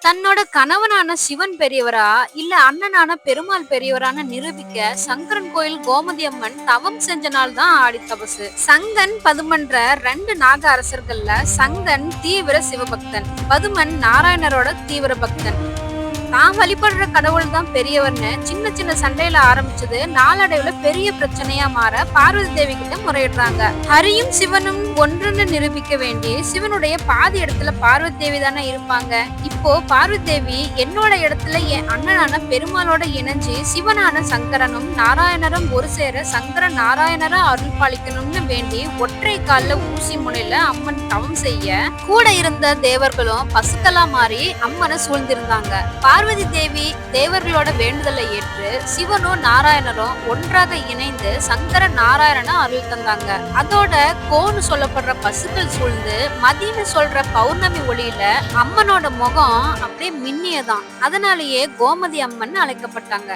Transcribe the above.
தன்னோட கணவனான சிவன் பெரியவரா இல்ல அண்ணனான பெருமாள் பெரியவரான நிரூபிக்க சங்கரன் கோயில் கோமதி அம்மன் தவம் செஞ்ச நாள் தான் ஆடி தபசு. சங்கன் பதுமன்ற 2 நாக அரசர்கள்ல சங்கன் தீவிர சிவபக்தன், பதுமன் நாராயணரோட தீவிர பக்தன். தான் வழிபடுற கடவுள் தான் பெரியவர்னு சின்ன சின்ன சண்டையில ஆரம்பிச்சது நாளடைவுல பெரிய பிரச்சனையா மாற பார்வதி தேவி கிட்ட முறையிடுறாங்க. ஹரியும் சிவனும் ஒன்றுன்னு நிரூபிக்க வேண்டி சிவனுடைய பாதி இடத்துல பார்வதி தேவி தானே இருப்பாங்க. இப்போ பார்வதி தேவி என்னோட இடத்துல என் அண்ணனான பெருமாளோட இணைஞ்சு சிவனான சங்கரனும் நாராயணரும் ஒரு சேர சங்கர நாராயணரா அருள் பாலிக்கணும்னு வேண்டி ஒற்றை கால்ல ஊசி முனையில அம்மன் தவம் செய்ய கூட இருந்த தேவர்களும் பசுக்களா மாறி அம்மனை சூழ்ந்திருந்தாங்க. பார்வதி தேவி தேவர்களோட வேண்டுதலை ஏற்று சிவனும் நாராயணரும் ஒன்றாக இணைந்து சங்கர நாராயண அருள் தந்தாங்க. அதோட கோன்னு சொல்லப்படுற பசுக்கள் சூழ்ந்து மதின்னு சொல்ற பௌர்ணமி ஒளியில அம்மனோட முகம் அப்படியே மின்னியதான். அதனாலேயே கோமதி அம்மன் அழைக்கப்பட்டாங்க.